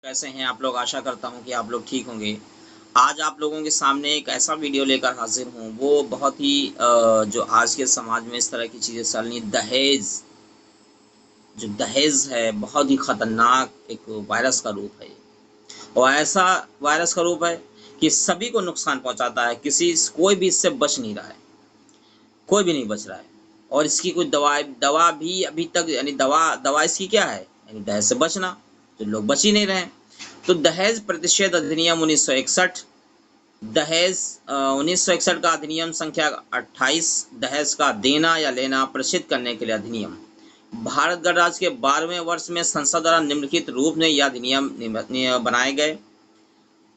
कैसे हैं आप लोग? आशा करता हूँ कि आप लोग ठीक होंगे। आज आप लोगों के सामने एक ऐसा वीडियो लेकर हाज़िर हूँ, वो बहुत ही जो आज के समाज में इस तरह की चीज़ें चल रही हैं, जो दहेज़ है, बहुत ही खतरनाक एक वायरस का रूप है ये। और ऐसा वायरस का रूप है कि सभी को नुकसान पहुँचाता है, कोई भी इससे बच नहीं रहा है, कोई भी नहीं बच रहा है। और इसकी कोई दवा भी अभी तक यानी दवा इसकी क्या है? यानी दहेज़ से बचना, तो लोग बच ही नहीं रहे हैं। तो दहेज प्रतिषेध अधिनियम 1961, दहेज 1961 का अधिनियम संख्या 28, दहेज का देना या लेना प्रसिद्ध करने के लिए अधिनियम। भारत गणराज्य के 12वें वर्ष में संसद द्वारा निम्नलिखित रूप में यह अधिनियम बनाए गए।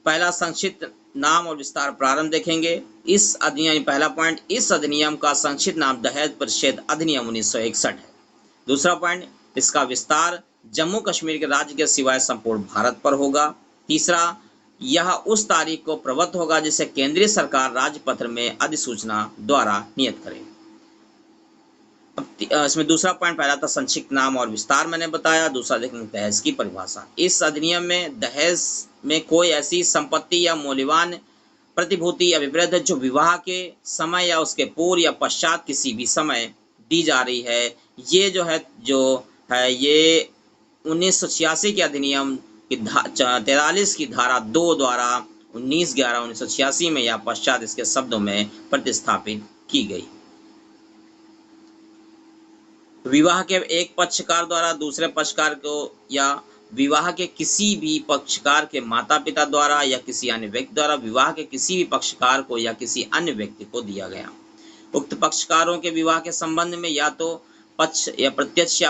पहला संक्षिप्त नाम और विस्तार प्रारंभ देखेंगे। इस अधिनियम पहला पॉइंट, इस अधिनियम का संक्षिप्त नाम दहेज प्रतिषेध अधिनियम 1961 है। दूसरा पॉइंट, इसका विस्तार जम्मू कश्मीर के राज्य के सिवाय संपूर्ण भारत पर होगा। तीसरा, यह उस तारीख को प्रवृत्त होगा जिसे केंद्रीय सरकार राजपत्र में अधिसूचना द्वारा नियत करे। अब इसमें दूसरा पॉइंट, पहला था संक्षिप्त नाम और विस्तार मैंने बताया। दूसरा देखेंगे दहेज की परिभाषा। इस अधिनियम में दहेज में कोई ऐसी संपत्ति या मूल्यवान प्रतिभूति या विवृद्ध जो विवाह के समय या उसके पूर्व या पश्चात किसी भी समय दी जा रही है। ये जो है ये 1986 के अधिनियम की 43 की धारा 2 द्वारा 19/11/1986 में या पश्चात इसके शब्दों में प्रतिस्थापित की गई। विवाह के एक पक्षकार द्वारा दूसरे पक्षकार को या विवाह के किसी भी पक्षकार के माता पिता द्वारा या किसी अन्य व्यक्ति द्वारा विवाह के किसी भी पक्षकार को या किसी अन्य व्यक्ति को दिया गया। उक्त पक्षकारों के विवाह के संबंध में या तो पक्ष या अप्रत्यक्ष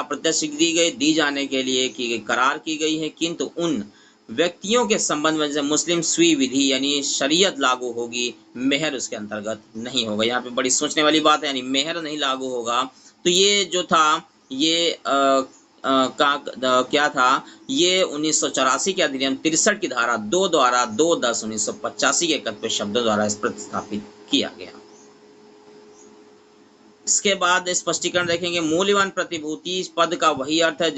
दी जाने के लिए की गई करार की गई है, किंतु उन व्यक्तियों के संबंध में जैसे मुस्लिम स्वी विधि यानी शरीयत लागू होगी, मेहर उसके अंतर्गत नहीं होगा। यहाँ पे बड़ी सोचने वाली बात है, यानी मेहर नहीं लागू होगा। तो ये जो था ये क्या था, ये 1984 के अधिनियम 63 की धारा 2 द्वारा 2/10/1985 के कथ्य शब्दों द्वारा इस प्रतिस्थापित किया गया। इसके बाद स्पष्टीकरण देखेंगे। मूल्यवान प्रतिभूति पद का वही अर्थ है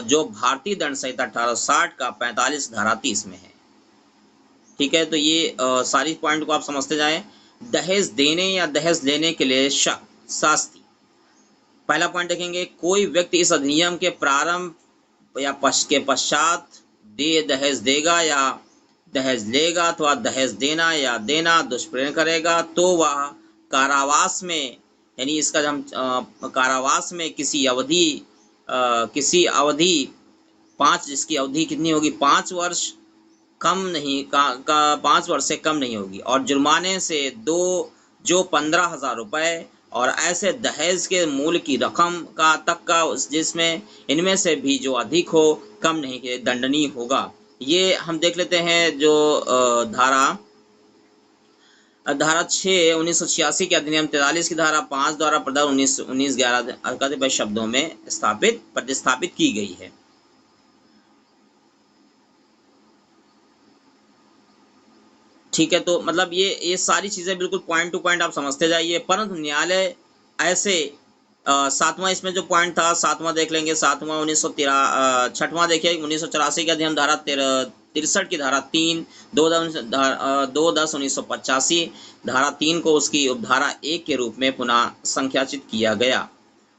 जो भारतीय दंड संहिता 1860 का 45 धारा 30 में है। ठीक है, तो ये सारी पॉइंट को आप समझते जाएं। दहेज देने या दहेज लेने के लिए शास्ति। पहला पॉइंट देखेंगे, कोई व्यक्ति इस अधिनियम के प्रारंभ या के पश्चात दहेज देगा या दहेज लेगा अथवा दहेज देना या देना दुष्प्रेरण करेगा तो वह कारावास में, यानी इसका हम कारावास में किसी अवधि 5, जिसकी अवधि कितनी होगी 5 वर्ष कम नहीं 5 वर्ष से कम नहीं होगी, और जुर्माने से 2 जो 15,000 रुपये और ऐसे दहेज के मूल्य की रकम का तक का जिसमें इनमें से भी जो अधिक हो कम नहीं दंडनीय होगा। ये हम देख लेते हैं जो धारा 6 1986 के अधिनियम 43 की धारा 5 द्वारा प्रदत्त 19/11 कतिपय शब्दों में प्रतिस्थापित की गई है। ठीक है, तो मतलब ये सारी चीजें बिल्कुल पॉइंट टू पॉइंट आप समझते जाइए। परंतु न्यायालय ऐसे 7वां इसमें जो पॉइंट था 7वां देख लेंगे। 7वां 6वां देखिए 1984 के अधिनियम धारा 63 की धारा 3 2/10/1985 धारा 3 को उसकी उपधारा 1 के रूप में पुनः संख्याचित किया गया।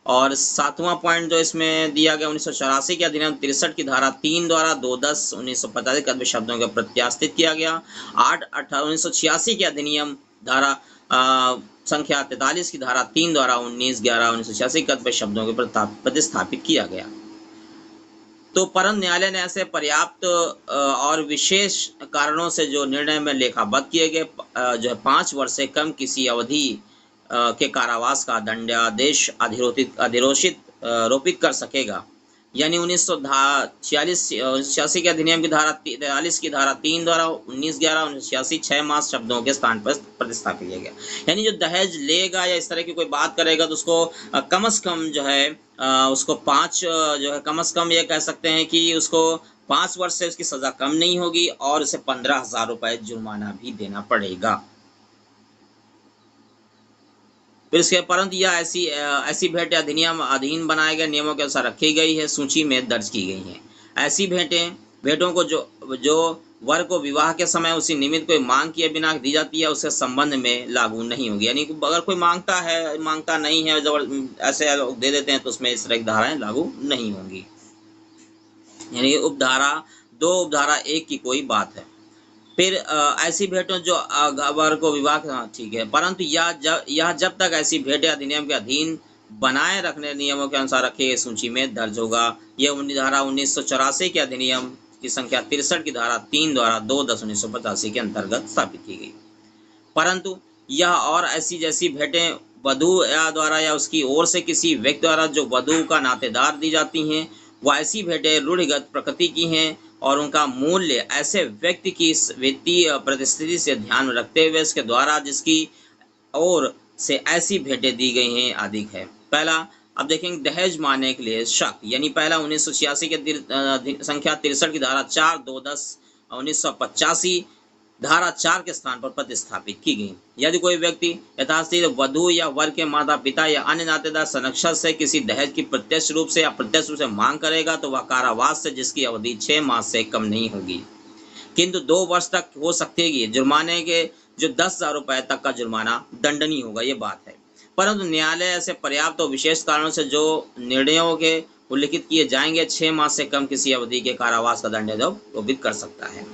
और 7वां पॉइंट जो इसमें दिया गया 1984 के अधिनियम 63 की धारा 3 द्वारा 2/10/1985 कथ्य शब्दों को प्रत्यास्थित किया गया। 8/18/1986 के अधिनियम धारा संख्या 43 की धारा 3 द्वारा 19/11/1986 कथ्य शब्दों को प्रतिस्थापित किया गया। तो परम न्यायालय ने ऐसे पर्याप्त और विशेष कारणों से जो निर्णय में लेखाबद्ध किए गए जो है 5 वर्ष से कम किसी अवधि के कारावास का दंडादेश रोपित कर सकेगा। यानी 1986 के अधिनियम की धारा 43 की धारा 3 द्वारा 19/11/1986 6 मास शब्दों के स्थान पर प्रतिस्थापित किया गया। यानी जो दहेज लेगा या इस तरह की कोई बात करेगा तो उसको कम से कम जो है उसको 5 जो है कम से कम ये कह सकते हैं कि उसको 5 वर्ष से उसकी सजा कम नहीं होगी और उसे 15,000 रुपये जुर्माना भी देना पड़ेगा। फिर इसके परंतु यह ऐसी भेंट अधिनियम अधीन बनाए गए नियमों के अनुसार रखी गई है, सूची में दर्ज की गई हैं। ऐसी भेंटों को जो जो वर को विवाह के समय उसी निमित्त कोई मांग किए बिना दी जाती है उसके संबंध में लागू नहीं होगी। यानी अगर कोई मांगता नहीं है ऐसे दे देते हैं तो उसमें इस तरह की धाराएं लागू नहीं होंगी। यानी उपधारा 2 उपधारा 1 की कोई बात है। फिर ऐसी भेंटों जो वर को विवाह, ठीक है, परंतु यह जब तक ऐसी भेंट अधिनियम के अधीन बनाए रखने नियमों के अनुसार रखे गए सूची में दर्ज होगा। यह धारा 1984 के अधिनियम की संख्या 63 की धारा 3 द्वारा 2/10/1985 के अंतर्गत स्थापित की गई। परंतु यह और ऐसी जैसी भेंटें वधु या द्वारा या उसकी ओर से किसी व्यक्ति द्वारा जो वधु का नातेदार दी जाती हैं, वह ऐसी भेंटें रूढ़िगत प्रकृति की हैं और उनका मूल्य ऐसे व्यक्ति की वित्तीय परिस्थिति से ध्यान में रखते हुए इसके द्वारा जिसकी ओर से ऐसी भेंटें दी गई हैं अधिक है। पहला, अब देखेंगे दहेज मानने के लिए शक, यानी पहला 1986 के संख्या 63 की धारा 4/2/10/1985 धारा 4 के स्थान पर प्रतिस्थापित की गई। यदि कोई व्यक्ति यथास्थित वधु या वर के माता पिता या अन्य नातेदार संरक्षक से किसी दहेज की प्रत्यक्ष रूप से या प्रत्यक्ष रूप से मांग करेगा तो वह कारावास से जिसकी अवधि 6 मास से कम नहीं होगी, किंतु 2 वर्ष तक हो सकती है। जुर्माने के जो 10,000 रुपए तक का जुर्माना दंडनीय होगा, ये बात है। परंतु न्यायालय ऐसे पर्याप्त और विशेष कारणों से जो निर्णयों के उल्लिखित किए जाएंगे 6 मास से कम किसी अवधि के कारावास का दंड आरोपित कर सकता है।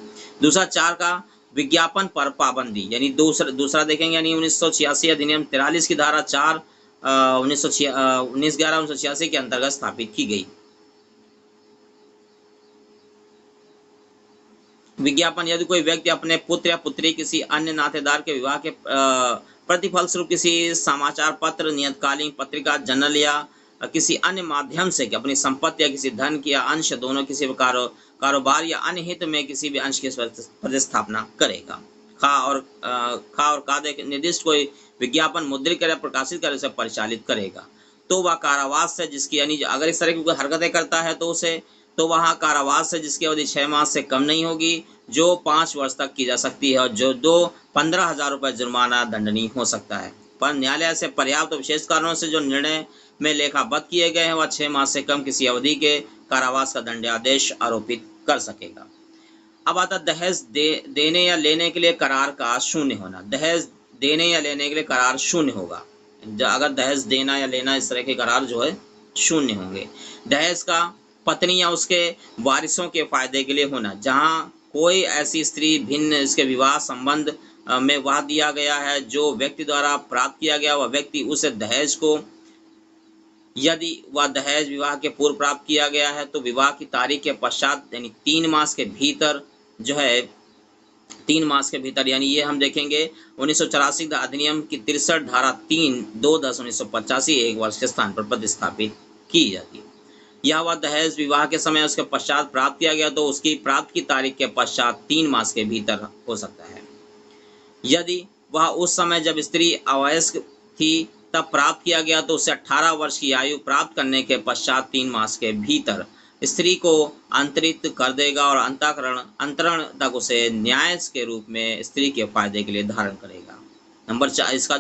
दूसरा 4 का विज्ञापन पर पाबंदी, यानी दूसरा देखेंगे, यानी 1986 अधिनियम 43 की धारा 4 19/11/1986 के अंतर्गत स्थापित की गई। विज्ञापन, यदि कोई व्यक्ति अपने पुत्र या पुत्री किसी अन्य नातेदार के विवाह के प्रतिफल स्वरूप किसी समाचार पत्र, नियतकालीन पत्रिका, जर्नल या किसी अन्य माध्यम से अपनी संपत्ति या किसी धन की या अंश दोनों किसी कारोबार या अन्य हित में किसी भी अंश की प्रतिस्थापना करेगा। खा और का निर्दिष्ट कोई विज्ञापन मुद्रित कर प्रकाशित कर उसे परिचालित करेगा तो वह कारावास से जिसकी, यानी अगर इस तरह की कोई हरकतें करता है तो वहाँ कारावास से जिसकी अवधि 6 मास से कम नहीं होगी, जो 5 वर्ष तक की जा सकती है और जो 15,000 रुपये जुर्माना दंडनीय हो सकता है। पर न्यायालय से पर्याप्त विशेष कारणों से जो निर्णय में लेखाबद्ध किए गए हैं वह 6 मास से कम किसी अवधि के कारावास का दंडादेश आरोपित कर सकेगा। अब आता दहेज देने या लेने के लिए करार का शून्य होना। दहेज देने या लेने के लिए करार शून्य होगा। अगर दहेज देना या लेना इस तरह के करार जो है शून्य होंगे। दहेज का पत्नी या उसके वारिसों के फायदे के लिए होना, जहाँ कोई ऐसी स्त्री भिन्न इसके विवाह संबंध में वह दिया गया है जो व्यक्ति द्वारा प्राप्त किया गया, वह व्यक्ति उस दहेज को, यदि वह दहेज विवाह के पूर्व प्राप्त किया गया है तो विवाह की तारीख के पश्चात यानी 3 मास के भीतर जो है 3 मास के भीतर, यानी ये हम देखेंगे 1984 अधिनियम की 63 धारा 3/2/10/1985 1 वर्ष के स्थान पर प्रतिस्थापित की जाती है। यह वह दहेज विवाह के समय उसके पश्चात प्राप्त किया गया तो उसकी प्राप्त की तारीख के पश्चात 3 मास के भीतर हो सकता है। यदि वह उस समय जब स्त्री अवयस्क थी तब प्राप्त किया गया तो उसे 18 वर्ष की आयु प्राप्त करने के पश्चात 3 मास के भीतर स्त्री को अंतरित कर देगा और अंतरण तक उसे न्याय के रूप में स्त्री के फायदे के लिए धारण करेगा। नंबर 4 इसका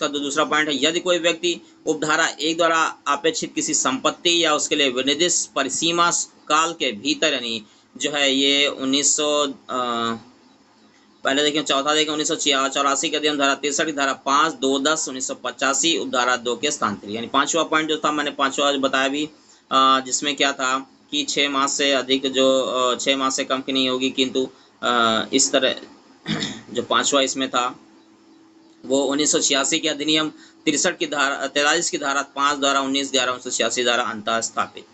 दूसरा पॉइंट है, यदि कोई व्यक्ति उपधारा 1 द्वारा अपेक्षित किसी संपत्ति या उसके लिए विनिर्दिष्ट परिसीमा काल के भीतर, यानी जो है ये 1984 के अधिनियम धारा 63 धारा 5/2/10/1985 उपधारा 2 के स्थान पर, यानी 5वां पॉइंट जो था मैंने 5वां बताया भी, जिसमें क्या था कि 6 मास से अधिक जो 6 मास से कम की नहीं होगी, किंतु इस तरह जो 5वां इसमें था वो 1986 के अधिनियम 43 की धारा 5 द्वारा 19/11/1986 द्वारा अंतः स्थापित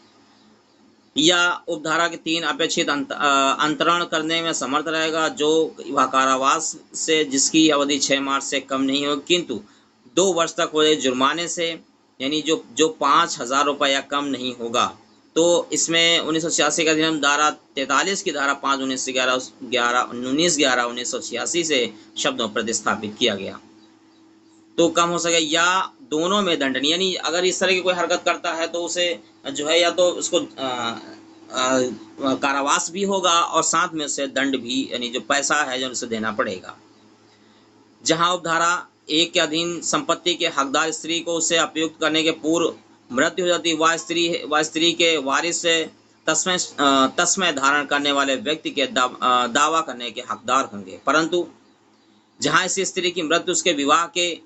या उपधारा के 3 अपेक्षित अंतरण करने में समर्थ रहेगा, जो वह कारावास से जिसकी अवधि 6 मास से कम नहीं होगी, किंतु 2 वर्ष तक हो जुर्माने से, यानी जो 5,000 रुपये या कम नहीं होगा। तो इसमें 1986 का अधिनियम धारा 43 की धारा 5/19/1986 से शब्दों प्रतिस्थापित किया गया तो कम हो सके या दोनों में दंडनीय, यानी अगर इस तरह की कोई हरकत करता है तो उसे जो है या तो उसको कारावास भी होगा और साथ में उसे दंड भी, यानी जो पैसा है जो उसे देना पड़ेगा। जहां उपधारा 1 के अधीन संपत्ति के हकदार स्त्री को उसे उपयुक्त करने के पूर्व मृत्यु हो जाती, वह स्त्री के वारिस से तस्मय धारण करने वाले व्यक्ति के दावा करने के हकदार होंगे। परंतु जहां ऐसी स्त्री की मृत्यु उसके विवाह के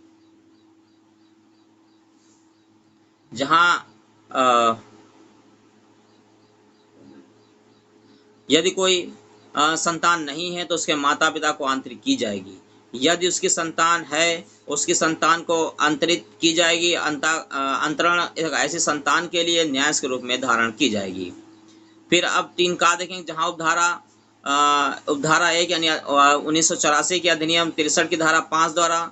यदि कोई संतान नहीं है तो उसके माता पिता को आंतरिक की जाएगी। यदि उसकी संतान है, उसकी संतान को अंतरित की जाएगी। अंतरण ऐसी संतान के लिए न्यास के रूप में धारण की जाएगी। फिर अब 3 का देखेंगे, जहां उपधारा 1 यानी 1984 के अधिनियम 63 की धारा 5 द्वारा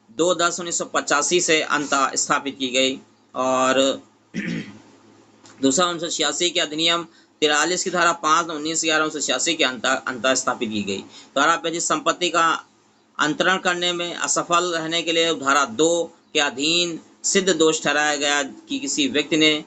2/10/1985 से अंता स्थापित की गई, और दूसरा 1986 के अधिनियम 43 की धारा 5 19/11/1986 के अंता स्थापित की गई। धारा 25 संपत्ति का अंतरण करने में असफल रहने के लिए धारा 2 के अधीन सिद्ध दोष ठहराया गया कि किसी व्यक्ति ने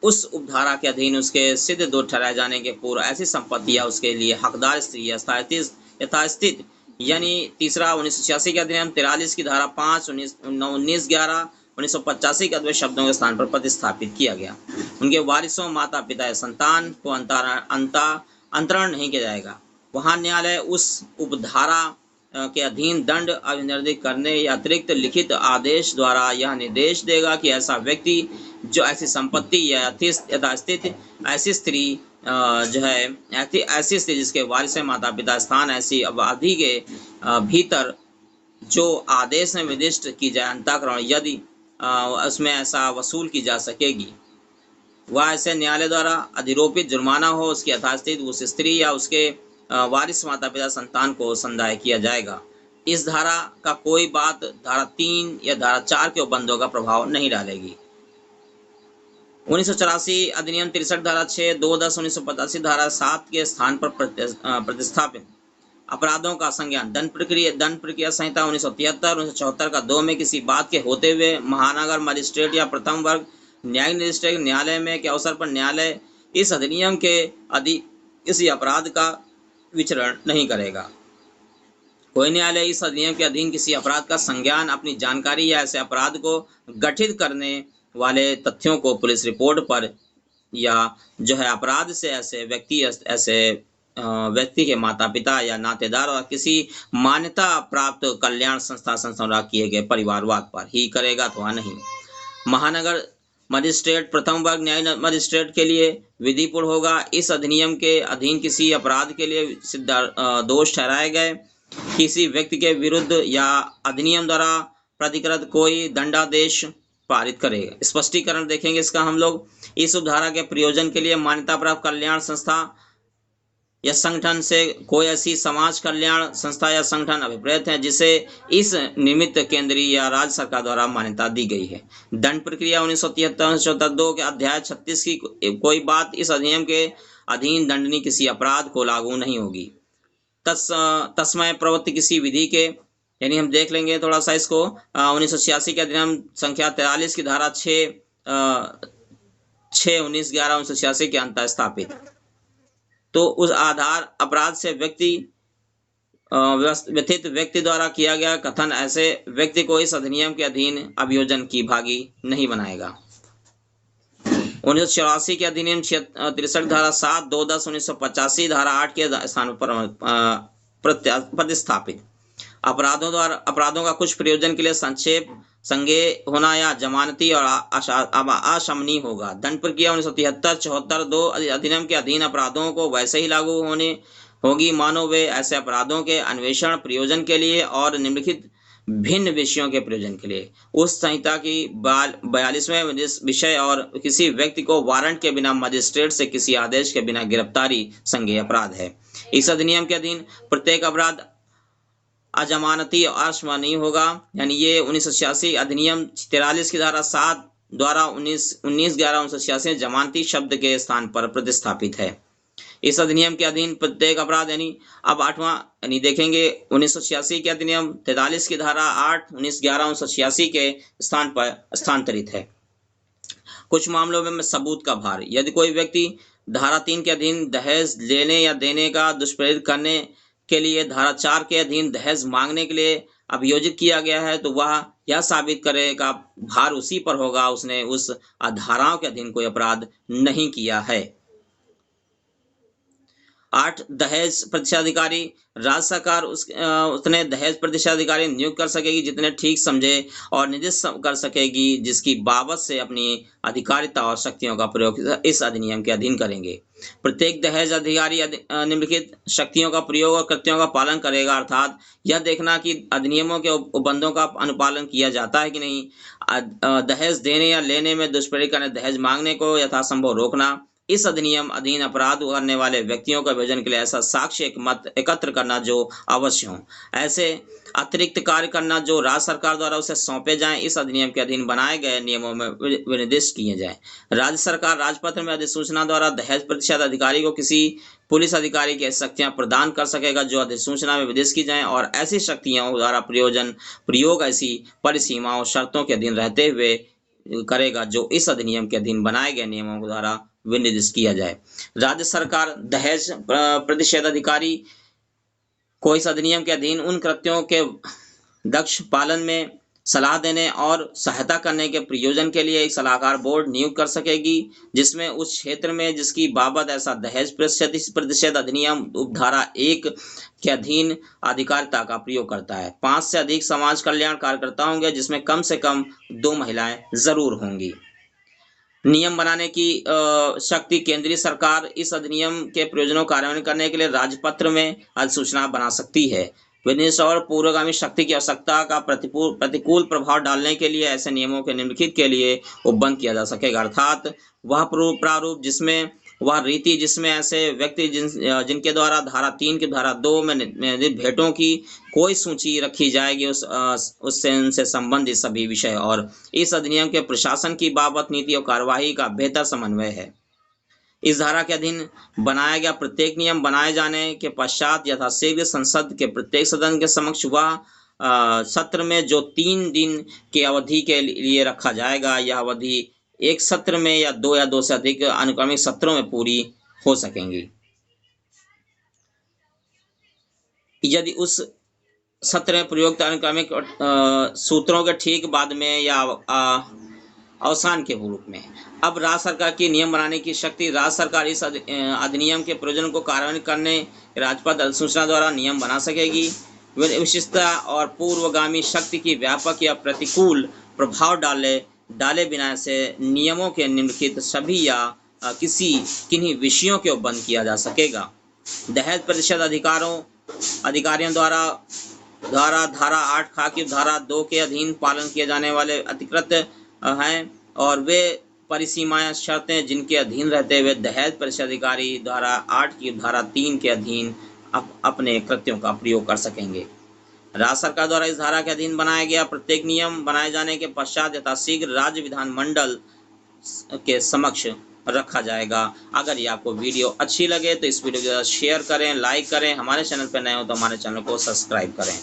उस उपधारा के अधीन उसके सिद्ध दोष ठहराए जाने के पूर्व ऐसी संपत्ति या उसके लिए हकदार स्त्री यथास्थित, यानी तीसरा 1986 के अधिनियम 43 की धारा 5 19/11/1985 के अद्वैत शब्दों के स्थान पर प्रतिस्थापित किया गया। उनके वारिसों, माता पिता या संतान को अंतरण नहीं किया जाएगा। वहां न्यायालय उस उपधारा के अधीन दंड अभिनिर्धारित करने या अतिरिक्त लिखित आदेश द्वारा यह निर्देश देगा कि ऐसा व्यक्ति जो ऐसी संपत्ति या यथास्थित ऐसी स्त्री ऐसी स्त्री जिसके वारिस माता पिता स्थान ऐसी अवधि के भीतर जो आदेश में निर्दिष्ट की जाए अंतःकरण यदि उसमें ऐसा वसूल की जा सकेगी, वह ऐसे न्यायालय द्वारा अधिरोपित जुर्माना हो, उसकी यथास्थित उस स्त्री या उसके वारिस माता पिता संतान को संदाय किया जाएगा। इस धारा का कोई बात धारा 3 या धारा 4 के उपबंधों का प्रभाव नहीं डालेगी। 1984 अधिनियम 63 धारा 6 2/10/1985 धारा 7 के स्थान पर प्रतिस्थापित अपराधों का संज्ञान दंड प्रक्रिया संहिता 1973 का 2 में किसी बात के होते हुए महानगर मजिस्ट्रेट या प्रथम वर्ग न्यायिक मजिस्ट्रेट न्यायालय में के अवसर पर न्यायालय इस अधिनियम के अधीन किसी अपराध का विचरण नहीं करेगा। कोई न्यायालय इस अधिनियम के अधीन किसी अपराध का संज्ञान अपनी जानकारी या ऐसे अपराध को गठित करने वाले तथ्यों को पुलिस रिपोर्ट पर या अपराध से ऐसे व्यक्ति के माता पिता या नातेदार और किसी मान्यता प्राप्त कल्याण संस्था द्वारा किए गए परिवारवाद पर ही करेगा, तो नहीं। महानगर मजिस्ट्रेट प्रथम वर्ग न्यायिक मजिस्ट्रेट के लिए विधिपूर्ण होगा। इस अधिनियम के अधीन किसी अपराध के लिए सिद्ध दोष ठहराए गए किसी व्यक्ति के विरुद्ध या अधिनियम द्वारा प्रतिकृत कोई दंडादेश पारित करेगा। स्पष्टीकरण देखेंगे इसका हम लोग। इस उपधारा के प्रयोजन के लिए मान्यता प्राप्त कल्याण संस्था या संगठन से कोई ऐसी समाज कल्याण संस्था या संगठन अभिप्रेत है जिसे इस निमित्त केंद्रीय या राज्य सरकार द्वारा मान्यता दी गई है। दंड प्रक्रिया 1973 के अध्याय 36 की कोई बात इस अधिनियम के अधीन दंडनीय किसी अपराध को लागू नहीं होगी। तस्मय प्रवृत्ति किसी विधि के, यानी हम देख लेंगे थोड़ा सा इसको, 1986 के अधिनियम संख्या 43 की धारा 6/19/11/1986 के अंतः स्थापित। तो उस आधार अपराध से व्यथित व्यक्ति द्वारा किया गया कथन ऐसे व्यक्ति को इस अधिनियम के अधीन अभियोजन की भागी नहीं बनाएगा। 1984 के अधिनियम 63 धारा 7 2/10/1985 धारा 8 के स्थान पर प्रतिस्थापित अपराधों का कुछ प्रयोजन के लिए संक्षेप संज्ञेय होना या जमानती और अशमनीय होगा। दंड प्रक्रिया 1973-74 2 अधिनियम के अधीन अपराधों को वैसे ही लागू होगी मानो वे ऐसे अपराधों के अन्वेषण प्रयोजन के लिए और निम्नलिखित भिन्न विषयों के प्रयोजन के लिए उस संहिता की 42वें विषय और किसी व्यक्ति को वारंट के बिना मजिस्ट्रेट से किसी आदेश के बिना गिरफ्तारी संज्ञेय अपराध है। इस अधिनियम के अधीन प्रत्येक अपराध अजमानती और अशमनीय होगा, यानी ये 1986 अधिनियम 43 की धारा 7 द्वारा 19/11/1986 जमानती शब्द के स्थान पर प्रतिस्थापित है। इस अधिनियम के अधीन प्रत्येक अपराध, यानी अब 8वां यानी देखेंगे 1986 के अधिनियम 43 की धारा 8 19/11/1986 के स्थान पर स्थानांतरित है। कुछ मामलों में सबूत का भार, यदि कोई व्यक्ति धारा 3 के अधीन दहेज लेने या देने का दुष्प्रेरित करने के लिए धारा 4 के अधीन दहेज मांगने के लिए अभियोजित किया गया है, तो वह यह साबित करेगा भार उसी पर होगा उसने उस धाराओं के अधीन कोई अपराध नहीं किया है। 8 दहेज प्रतिशताधिकारी। राज्य सरकार उतने दहेज प्रतिशताधिकारी नियुक्त कर सकेगी जितने ठीक समझे और निर्दिष्ट कर सकेगी, जिसकी बाबत से अपनी अधिकारिता और शक्तियों का प्रयोग इस अधिनियम के अधीन करेंगे। प्रत्येक दहेज अधिकारी निम्नलिखित शक्तियों का प्रयोग और कृत्यों का पालन करेगा, अर्थात यह देखना कि अधिनियमों के उपबंधों का अनुपालन किया जाता है कि नहीं, दहेज देने या लेने में दुष्प्रयोग करने, दहेज मांगने को यथासंभव रोकना, इस अधिनियम अधीन अपराध करने वाले व्यक्तियों का विवेचन के लिए ऐसा साक्ष्य एक मत एकत्र करना जो अवश्य हो, ऐसे अतिरिक्त कार्य करना जो राज्य सरकार द्वारा उसे सौंपे जाएं, इस अधिनियम के अधीन बनाए गए नियमों में विनिर्दिष्ट किए जाएं। राज्य सरकार राजपत्र में अधिसूचना द्वारा दहेज प्रतिशत अधिकारी को किसी पुलिस अधिकारी की शक्तियां प्रदान कर सकेगा जो अधिसूचना में विनिर्दिष्ट की जाएं, और ऐसी शक्तियों द्वारा प्रयोग ऐसी परिसीमाओं शर्तों के अधीन रहते हुए करेगा जो इस अधिनियम के अधीन बनाए गए नियमों द्वारा विनिर्दिष्ट किया जाए। राज्य सरकार दहेज प्रतिषेध अधिकारी को इस अधिनियम के अधीन उन कृत्यों के दक्ष पालन में सलाह देने और सहायता करने के प्रयोजन के लिए एक सलाहकार बोर्ड नियुक्त कर सकेगी, जिसमें उस क्षेत्र में जिसकी बाबत ऐसा दहेज प्रतिषेध अधिनियम उपधारा 1 के अधीन अधिकारिता का प्रयोग करता है। 5 से अधिक समाज कल्याण कार्यकर्ता होंगे, जिसमें कम से कम 2 महिलाएं जरूर होंगी। नियम बनाने की शक्ति केंद्रीय सरकार इस अधिनियम के प्रयोजनों का कार्यान्वयन करने के लिए राजपत्र में अधिसूचना बना सकती है। विनिर्दिष्ट और पूर्वगामी शक्ति की आवश्यकता का प्रतिकूल प्रभाव डालने के लिए ऐसे नियमों के निम्नलिखित के लिए उपबंध किया जा सकेगा, अर्थात वह प्रारूप जिसमें वह रीति जिसमें ऐसे व्यक्ति जिनके द्वारा धारा 3 की धारा 2 में भेंटों की कोई सूची रखी जाएगी, उससे उनसे संबंधित सभी विषय और इस अधिनियम के प्रशासन की बाबत नीति और कार्यवाही का बेहतर समन्वय है। इस धारा के अधीन बनाया गया प्रत्येक नियम बनाए जाने के पश्चात यथाशीघ्र संसद के प्रत्येक सदन के समक्ष वह सत्र में जो 3 दिन की अवधि के लिए रखा जाएगा, यह अवधि एक सत्र में या 2 से अधिक अनुक्रमिक सत्रों में पूरी हो सकेंगी। यदि उस सत्र में प्रयुक्त अनुक्रमिक सूत्रों के ठीक बाद में या अवसान के रूप में। अब राज्य सरकार की नियम बनाने की शक्ति। राज्य सरकार इस अधिनियम के प्रयोजन को कार्यान्वित करने राजपत्र अधिसूचना द्वारा नियम बना सकेगी। विशिष्टता और पूर्वगामी शक्ति की व्यापक या प्रतिकूल प्रभाव डाले बिना से नियमों के निम्नलिखित सभी या किन्हीं विषयों के उपबंध किया जा सकेगा। दहेज प्रतिशत अधिकारियों द्वारा धारा 8 खा की धारा 2 के अधीन पालन किए जाने वाले अधिकृत हैं, और वे परिसीमाएं शर्तें जिनके अधीन रहते हुए दहेज प्रतिशत अधिकारी धारा 8 की धारा 3 के अधीन अपने कृत्यों का प्रयोग कर सकेंगे। राज्य सरकार द्वारा इस धारा के अधीन बनाया गया प्रत्येक नियम बनाए जाने के पश्चात यथाशीघ्र राज्य विधानमंडल के समक्ष रखा जाएगा। अगर ये आपको वीडियो अच्छी लगे तो इस वीडियो को शेयर करें, लाइक करें, हमारे चैनल पर नए हो तो हमारे चैनल को सब्सक्राइब करें।